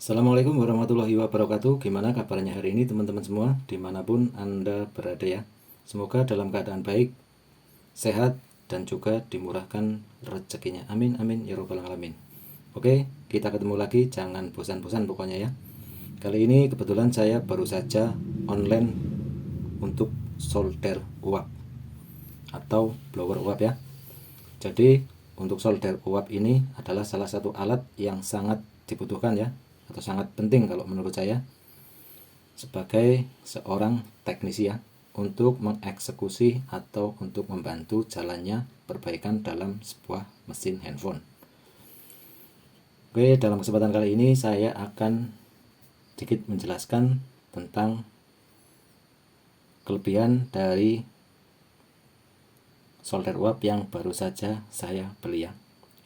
Assalamualaikum warahmatullahi wabarakatuh. Gimana kabarnya hari ini teman-teman semua, dimanapun Anda berada ya. Semoga dalam keadaan baik, sehat, dan juga dimurahkan rezekinya. Amin amin ya robbal alamin. Oke, kita ketemu lagi, jangan bosan-bosan pokoknya ya. Kali ini kebetulan saya baru saja online untuk solder uap atau blower uap ya. Jadi untuk solder uap ini adalah salah satu alat yang sangat dibutuhkan ya, atau sangat penting kalau menurut saya sebagai seorang teknisi ya, untuk mengeksekusi atau untuk membantu jalannya perbaikan dalam sebuah mesin handphone. Oke, dalam kesempatan kali ini saya akan sedikit menjelaskan tentang kelebihan dari solder uap yang baru saja saya beli ya.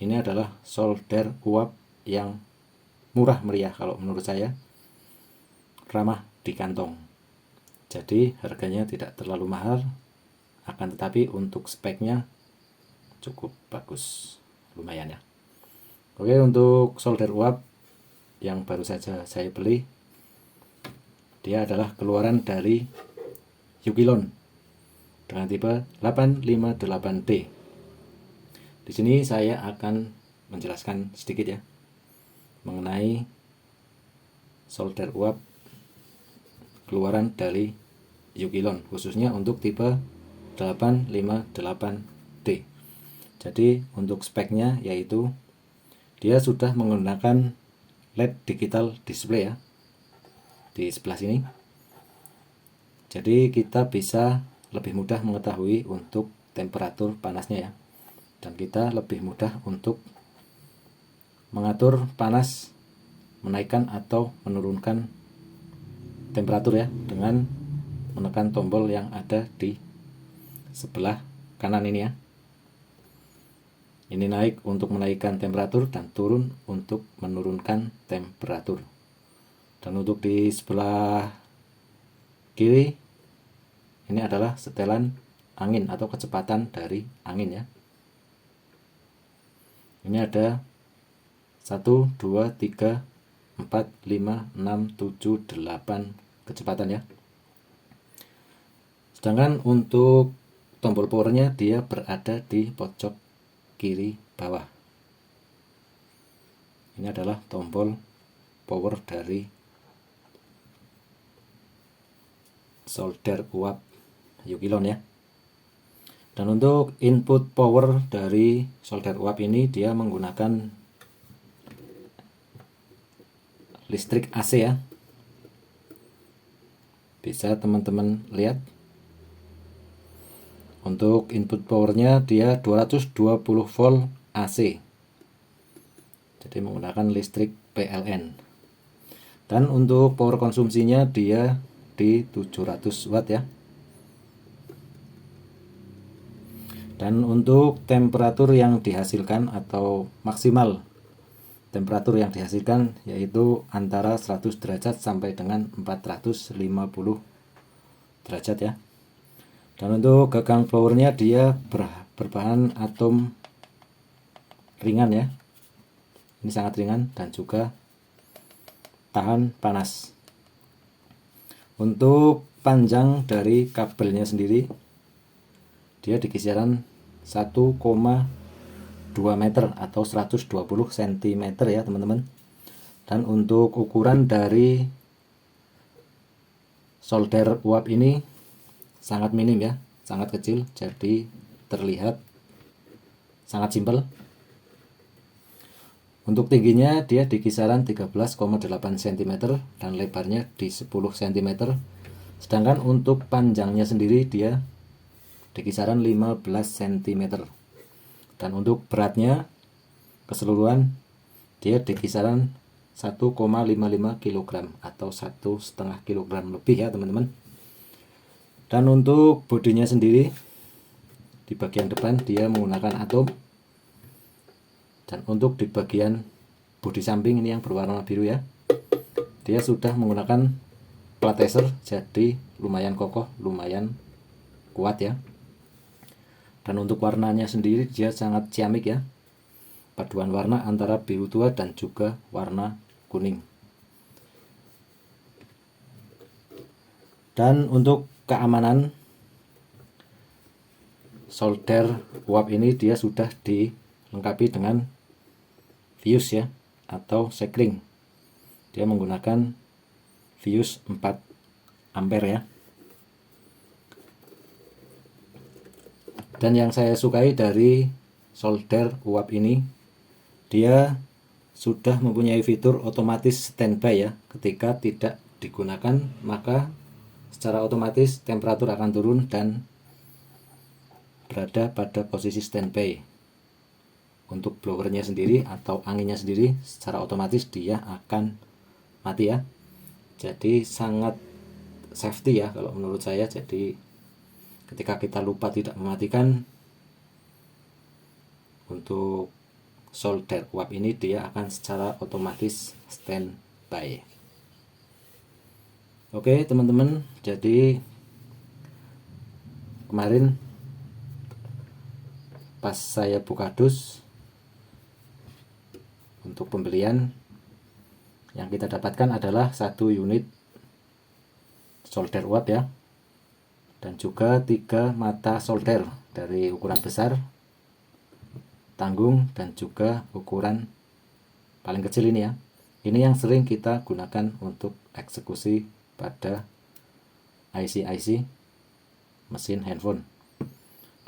Ini adalah solder uap yang murah meriah kalau menurut saya, ramah di kantong. Jadi harganya tidak terlalu mahal, akan tetapi untuk speknya cukup bagus, lumayan ya. Oke, untuk solder uap yang baru saja saya beli, dia adalah keluaran dari Yukilon dengan tipe 858D. Di sini saya akan menjelaskan sedikit ya mengenai solder uap keluaran dari Yukilon, khususnya untuk tipe 858D. Jadi untuk speknya yaitu dia sudah menggunakan LED digital display ya, di sebelah sini. Jadi kita bisa lebih mudah mengetahui untuk temperatur panasnya ya, dan kita lebih mudah untuk mengatur panas, menaikkan atau menurunkan temperatur ya, dengan menekan tombol yang ada di sebelah kanan ini ya. Ini naik untuk menaikkan temperatur dan turun untuk menurunkan temperatur. Dan untuk di sebelah kiri ini adalah setelan angin atau kecepatan dari angin ya. Ini ada 1, 2, 3, 4, 5, 6, 7, 8 kecepatan ya. Sedangkan untuk tombol powernya dia berada di pojok kiri bawah. Ini adalah tombol power dari solder uap Yukilon ya. Dan untuk input power dari solder uap ini dia menggunakan listrik AC ya. Bisa teman-teman lihat. Untuk input powernya dia 220 volt AC. Jadi menggunakan listrik PLN. Dan untuk power konsumsinya dia di 700 watt ya. Dan untuk temperatur yang dihasilkan atau maksimal temperatur yang dihasilkan yaitu antara 100 derajat sampai dengan 450 derajat ya. Dan untuk gagang blowernya dia berbahan atom ringan ya. Ini sangat ringan dan juga tahan panas. Untuk panjang dari kabelnya sendiri dia di kisaran 1,2 meter atau 120 cm ya teman-teman. Dan untuk ukuran dari solder uap ini sangat minim ya, sangat kecil, jadi terlihat sangat simpel. Untuk tingginya dia di kisaran 13,8 cm dan lebarnya di 10 cm. Sedangkan untuk panjangnya sendiri dia di kisaran 15 cm. Dan untuk beratnya keseluruhan dia di kisaran 1,55 kg atau 1,5 kg lebih ya teman-teman. Dan untuk bodinya sendiri di bagian depan dia menggunakan atom. Dan untuk di bagian bodi samping ini yang berwarna biru ya, dia sudah menggunakan plat laser, jadi lumayan kokoh, lumayan kuat ya. Dan untuk warnanya sendiri dia sangat ciamik ya, paduan warna antara biru tua dan juga warna kuning. Dan untuk keamanan, solder uap ini dia sudah dilengkapi dengan fuse ya, atau sekring. Dia menggunakan fuse 4 ampere ya. Dan yang saya sukai dari solder uap ini, dia sudah mempunyai fitur otomatis standby ya. Ketika tidak digunakan, maka secara otomatis temperatur akan turun dan berada pada posisi standby. Untuk blowernya sendiri atau anginnya sendiri secara otomatis dia akan mati ya. Jadi sangat safety ya kalau menurut saya. Jadi ketika kita lupa tidak mematikan, untuk solder uap ini dia akan secara otomatis standby. Oke teman-teman, jadi kemarin pas saya buka dus untuk pembelian, yang kita dapatkan adalah 1 unit solder uap ya, dan juga 3 mata solder dari ukuran besar, tanggung, dan juga ukuran paling kecil ini ya. Ini yang sering kita gunakan untuk eksekusi pada IC-IC mesin handphone.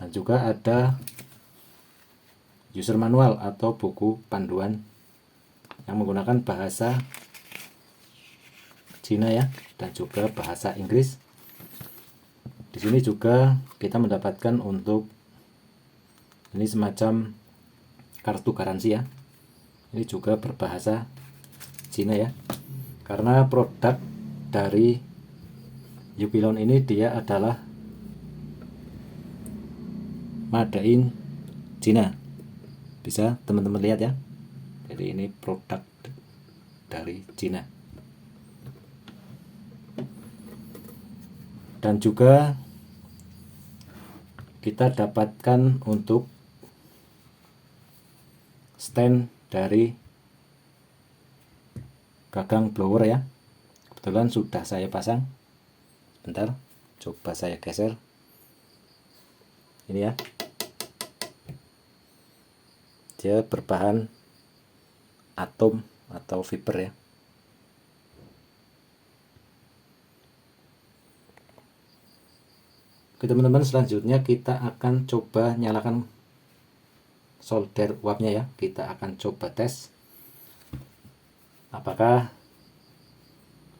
Dan juga ada user manual atau buku panduan yang menggunakan bahasa Cina ya, dan juga bahasa Inggris. Di sini juga kita mendapatkan untuk ini semacam kartu garansi ya. Ini juga berbahasa Cina ya. Karena produk dari Yupilon ini dia adalah made in Cina. Bisa teman-teman lihat ya. Jadi ini produk dari Cina. Dan juga kita dapatkan untuk stand dari gagang blower ya. Kebetulan sudah saya pasang. Bentar, coba saya geser. Ini ya. Dia berbahan atom atau fiber ya. Oke teman-teman, selanjutnya kita akan coba nyalakan solder uapnya ya. Kita akan coba tes apakah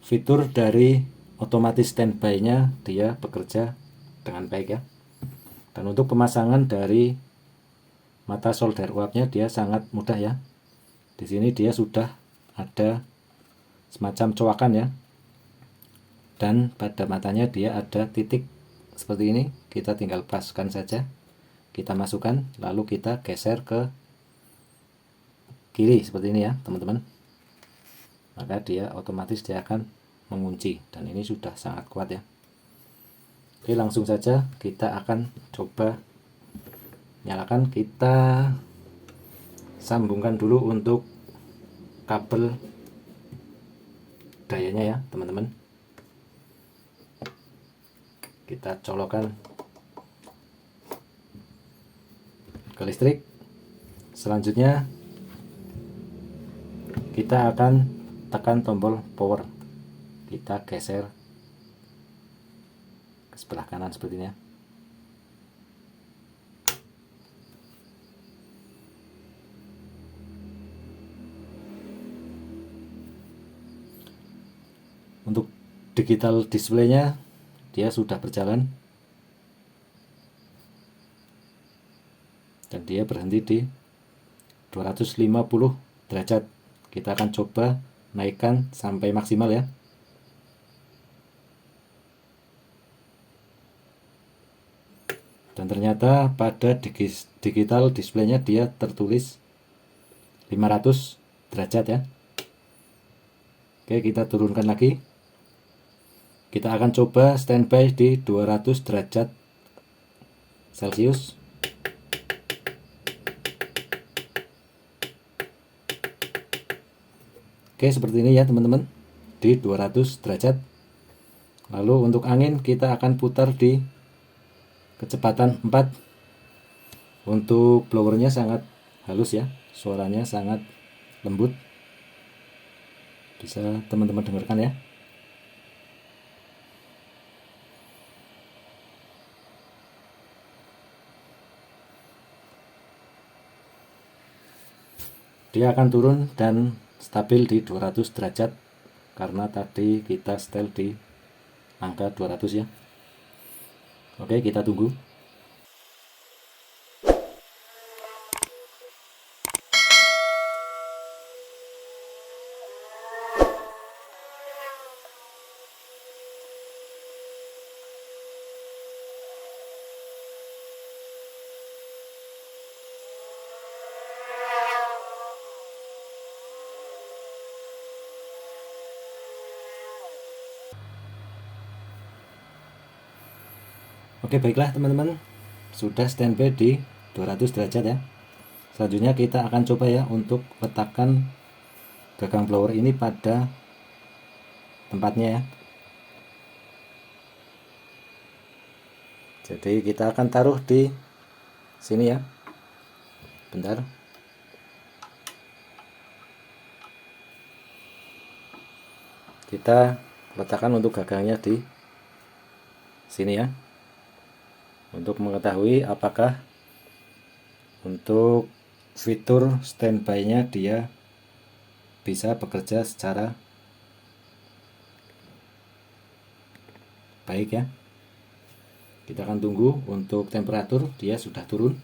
fitur dari otomatis standby nya dia bekerja dengan baik ya. Dan untuk pemasangan dari mata solder uapnya dia sangat mudah ya. Di sini dia sudah ada semacam coakan ya, dan pada matanya dia ada titik seperti ini. Kita tinggal paskan saja, kita masukkan, lalu kita geser ke kiri seperti ini ya teman-teman, maka dia otomatis dia akan mengunci, dan ini sudah sangat kuat ya. Oke, langsung saja kita akan coba nyalakan. Kita sambungkan dulu untuk kabel dayanya ya teman-teman. Kita colokkan ke listrik. Selanjutnya kita akan tekan tombol power. Kita geser ke sebelah kanan seperti ini ya. Untuk digital displaynya dia sudah berjalan dan dia berhenti di 250 derajat. Kita akan coba naikkan sampai maksimal ya. Dan ternyata pada digital displaynya dia tertulis 500 derajat ya. Oke, kita turunkan lagi. Kita akan coba standby di 200 derajat Celcius. Oke, seperti ini ya teman-teman, di 200 derajat. Lalu untuk angin kita akan putar di kecepatan 4. Untuk blowernya sangat halus ya, suaranya sangat lembut, bisa teman-teman dengarkan ya. Dia akan turun dan stabil di 200 derajat karena tadi kita setel di angka 200 ya. Oke, kita tunggu. Oke, baiklah teman-teman, sudah standby di 200 derajat ya. Selanjutnya kita akan coba ya untuk letakkan gagang blower ini pada tempatnya ya. Jadi kita akan taruh di sini ya. Bentar. Kita letakkan untuk gagangnya di sini ya. Untuk mengetahui apakah untuk fitur standby-nya dia bisa bekerja secara baik ya. Kita akan tunggu untuk temperatur, dia sudah turun.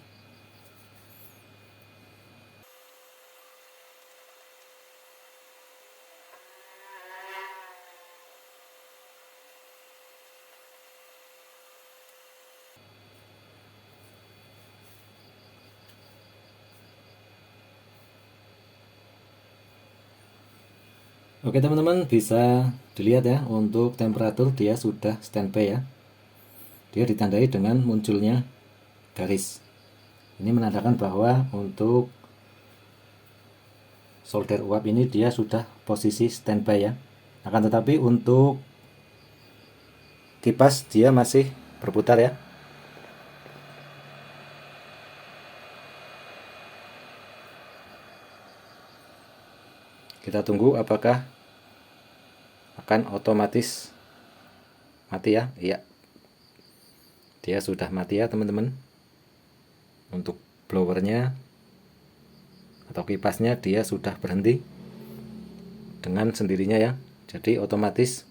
Oke teman-teman, bisa dilihat ya, untuk temperatur dia sudah standby ya. Dia ditandai dengan munculnya garis. Ini menandakan bahwa untuk solder uap ini dia sudah posisi standby ya. Akan tetapi untuk kipas dia masih berputar ya. Kita tunggu apakah akan otomatis mati ya. Iya, dia sudah mati ya teman-teman. Untuk blowernya atau kipasnya dia sudah berhenti dengan sendirinya ya. Jadi otomatis,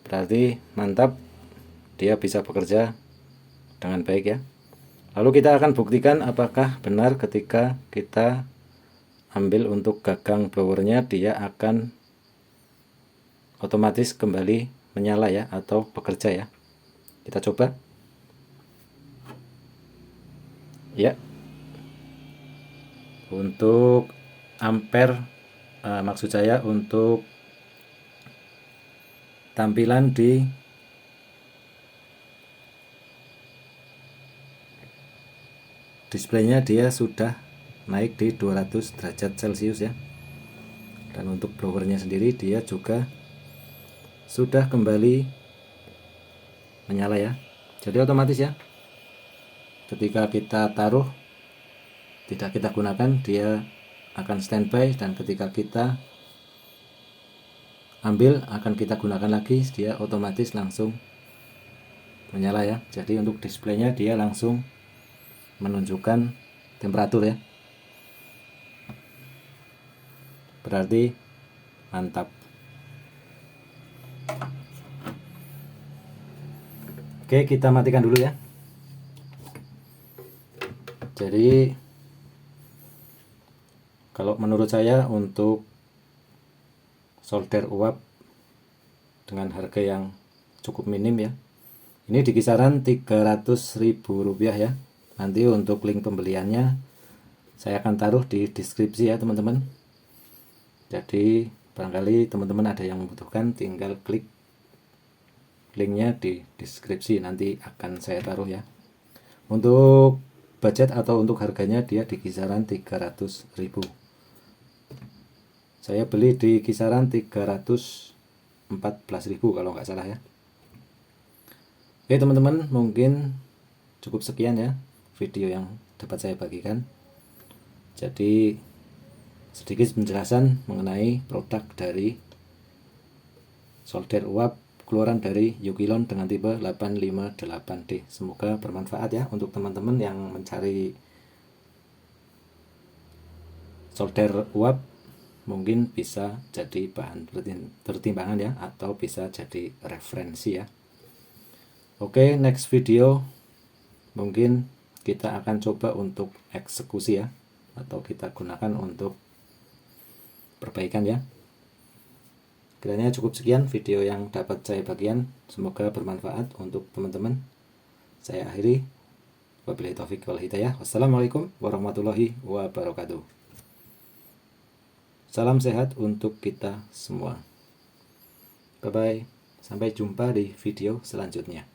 berarti mantap, dia bisa bekerja dengan baik ya. Lalu kita akan buktikan apakah benar ketika kita ambil untuk gagang blowernya dia akan otomatis kembali menyala ya, atau bekerja ya. Kita coba ya. Untuk ampere, maksud saya untuk tampilan di displaynya dia sudah naik di 200 derajat Celcius ya. Dan untuk blowernya sendiri dia juga sudah kembali menyala ya. Jadi otomatis ya, ketika kita taruh tidak kita gunakan dia akan standby, dan ketika kita ambil akan kita gunakan lagi, dia otomatis langsung menyala ya. Jadi untuk displaynya dia langsung menunjukkan temperatur ya. Berarti mantap. Oke, kita matikan dulu ya. Jadi kalau menurut saya untuk solder uap dengan harga yang cukup minim ya, ini di kisaran 300.000 rupiah ya. Nanti untuk link pembeliannya saya akan taruh di deskripsi ya teman-teman. Jadi barangkali teman-teman ada yang membutuhkan, tinggal klik linknya di deskripsi, nanti akan saya taruh ya. Untuk budget atau untuk harganya dia di kisaran 300.000. Saya beli di kisaran 314.000 kalau nggak salah ya. Oke teman-teman, mungkin cukup sekian ya video yang dapat saya bagikan. Jadi sedikit penjelasan mengenai produk dari solder uap keluaran dari Yukilon dengan tipe 858D. Semoga bermanfaat ya untuk teman-teman yang mencari solder uap, mungkin bisa jadi bahan pertimbangan ya, atau bisa jadi referensi ya. Oke, next video mungkin kita akan coba untuk eksekusi ya, atau kita gunakan untuk perbaikan ya. Kiranya cukup sekian video yang dapat saya bagikan, semoga bermanfaat untuk teman-teman. Saya akhiri, wabillahi taufik wal hidayah. Wassalamualaikum warahmatullahi wabarakatuh. Salam sehat untuk kita semua. Bye bye, sampai jumpa di video selanjutnya.